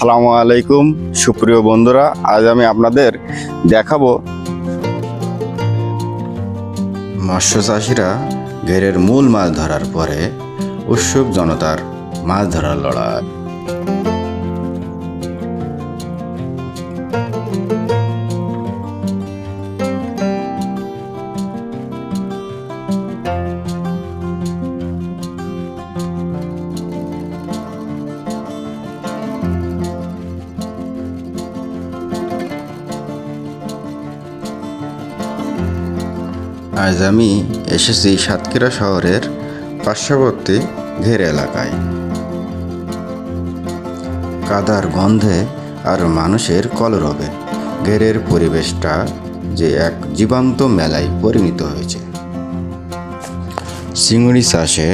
আসসালামু আলাইকুম সুপ্রিয় বন্ধুরা, আজ আমি আপনাদের দেখাবো মৎস্য চাষিরা ঘেরের মূল মাছ ধরার পরে উৎসুক জনতার মাছ ধরার লড়াই। আজ আমি এসেছি সাতক্ষীরা শহরের পার্শ্ববর্তী ঘের এলাকায়। কাদার গন্ধে আর মানুষের কলরবে ঘেরের পরিবেশটা যে এক জীবন্ত মেলায় পরিণত হয়েছে। চিংড়ি চাষে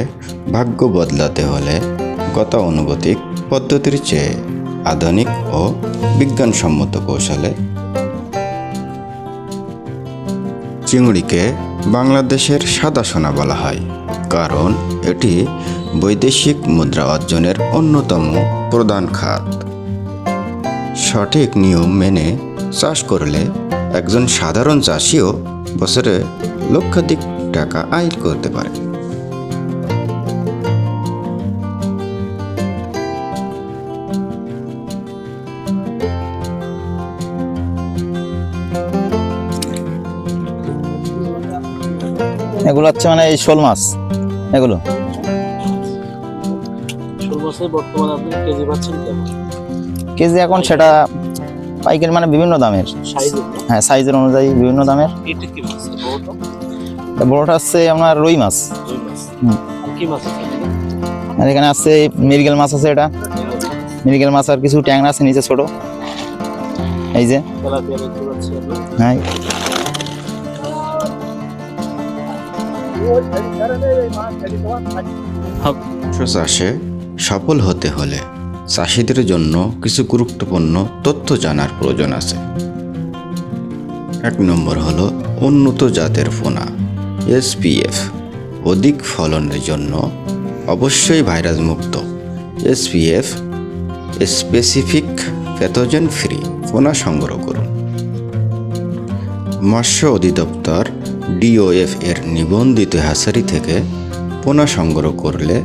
ভাগ্য বদলাতে হলে গতানুগতিক পদ্ধতির চেয়ে আধুনিক ও বিজ্ঞানসম্মত কৌশলে চিংড়িকে বাংলাদেশের সাদা সোনা বলা হয়, কারণ এটি বৈদেশিক মুদ্রা অর্জনের অন্যতম প্রধান খাত। সঠিক নিয়ম মেনে চাষ করলে একজন সাধারণ চাষিও বছরে লক্ষাধিক টাকা আয় করতে পারে। এগুলো হচ্ছে মানে এই শোল মাছ। এগুলো শোল মাছের বর্তমানে আপনি কেজি পাচ্ছেন কেমন? কেজি এখন সেটা পাইকারি মানে বিভিন্ন দামের, সাইজের? হ্যাঁ সাইজের অনুযায়ী বিভিন্ন দামের। এটা কি মাছ? বড়টা? বড়টা হচ্ছে আপনার রুই মাছ। রুই মাছ। আর কি মাছ আছে? আর এখানে আছে মৃগেল মাছ আছে, এটা মৃগেল মাছ, আর কিছু ট্যাংরা আছে নিচে ছোট। এই যে তেলাপিয়া দেখতে পাচ্ছি আমি। হ্যাঁ, মৎস্য চাষে সফল হতে হলে চাষিদের জন্য কিছু গুরুত্বপূর্ণ তথ্য জানার প্রয়োজন আছে। 1 নম্বর হলো উন্নত জাতের পোনা SPF। অধিক ফলনের জন্য অবশ্যই ভাইরাস মুক্ত SPF স্পেসিফিক প্যাথোজেন ফ্রি পোনা সংগ্রহ করুন। মৎস্য অধিদপ্তর DOF এর নিবন্ধিত হ্যাচারি থেকে পোনা সংগ্রহ করলে।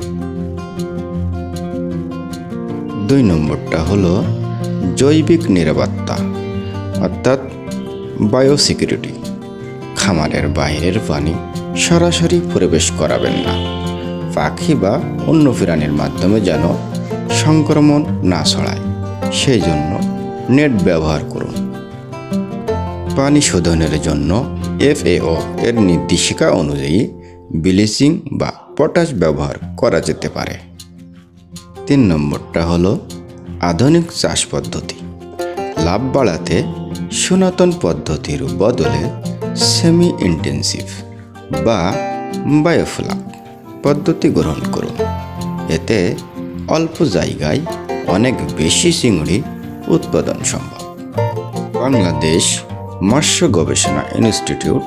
2 নম্বরটা হলো জৈবিক নিরাপত্তা অর্থাৎ বায়োসিকিউরিটি। খামারের বাইরের পানি সরাসরি প্রবেশ করাবেন না, পাখি বা অন্য প্রাণীর মাধ্যমে যেন সংক্রমণ না ছড়ায় সেই জন্য নেট ব্যবহার করুন। পানি শোধনের জন্য FAO এর নির্দেশিকা অনুযায়ী ব্লিচিং বা পটাশ ব্যবহার করা যেতে পারে। 3 নম্বরটা হলো আধুনিক চাষ পদ্ধতি। লাভ বাড়াতে সনাতন পদ্ধতির বদলে সেমি ইন্টেন্সিভ বা বায়োফ্লাক পদ্ধতি গ্রহণ করুন। এতে অল্প জায়গায় অনেক বেশি চিংড়ি উৎপাদন সম্ভব। বাংলাদেশ মৎস্য গবেষণা ইনস্টিটিউট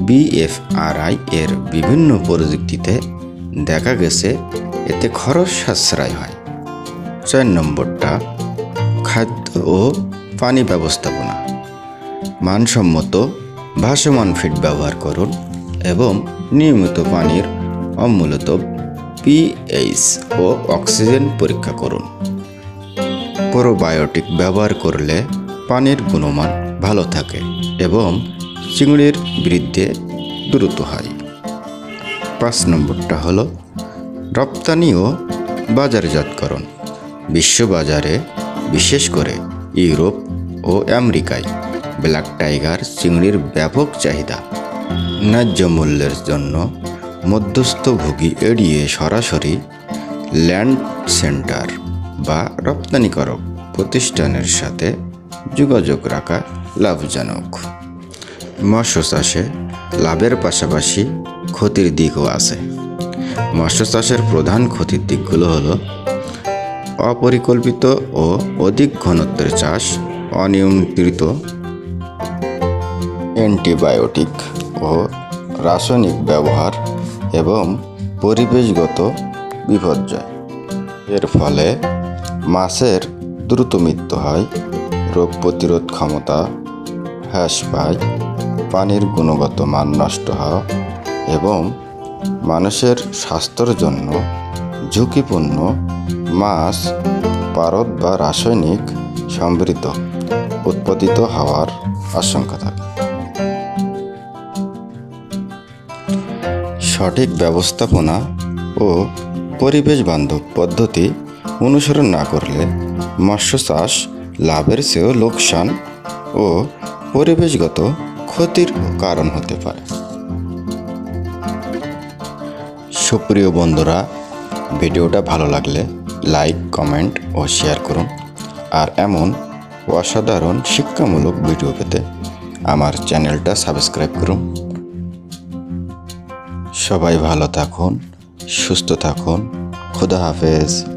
BFRI এর বিভিন্ন প্রযুক্তিতে দেখা গেছে এতে খরচ সাশ্রয় হয়। 4 নম্বরটা খাদ্য ও পানি ব্যবস্থাপনা। মানসম্মত ভাসমান ফিড ব্যবহার করুন এবং নিয়মিত পানির অম্লতা pH ও অক্সিজেন পরীক্ষা করুন। প্রোবায়োটিক ব্যবহার করলে পানির গুণমান ভালো থাকে এবং চিংড়ির বৃদ্ধি দ্রুত হয়। 5 নম্বরটা হলো রপ্তানি ও বাজারজাতকরণ। বিশ্ববাজারে বিশেষ করে ইউরোপ ও আমেরিকায় ব্ল্যাক টাইগার চিংড়ির ব্যাপক চাহিদা। ন্যায্য মূল্যের জন্য মধ্যস্থভোগী এড়িয়ে সরাসরি ল্যান্ড সেন্টার বা রপ্তানিকারক প্রতিষ্ঠানের সাথে যোগাযোগ রাখা লাভজনক। মৎস্য চাষে লাভের পাশাপাশি ক্ষতির দিকও আছে। মৎস্য চাষের প্রধান ক্ষতির দিকগুলো হলো অপরিকল্পিত ও অধিক ঘনত্বের চাষ, অনিয়ন্ত্রিত অ্যান্টিবায়োটিক ও রাসায়নিক ব্যবহার এবং পরিবেশগত বিপর্যয়। এর ফলে মাছের দ্রুত মৃত্যু হয়, রোগ প্রতিরোধ ক্ষমতা হ্রাস পায়, পানির গুণগত মান নষ্ট হওয়া এবং মানুষের স্বাস্থ্যের জন্য ঝুঁকিপূর্ণ মাছ, পারদ বা রাসায়নিক সমৃদ্ধ উৎপাদিত হওয়ার আশঙ্কা থাকে। সঠিক ব্যবস্থাপনা ও পরিবেশ বান্ধব পদ্ধতি অনুসরণ না করলে মৎস্য চাষ লাভের চেয়েও লোকসান ও পরিবেশগত ক্ষতির কারণ হতে পারে। সুপ্রিয় বন্ধুরা, ভিডিওটা ভালো লাগলে লাইক, কমেন্ট ও শেয়ার করুন। আর এমন অসাধারণ শিক্ষামূলক ভিডিও পেতে আমার চ্যানেলটা সাবস্ক্রাইব করুন। সবাই ভালো থাকুন, সুস্থ থাকুন। খুদা হাফেজ।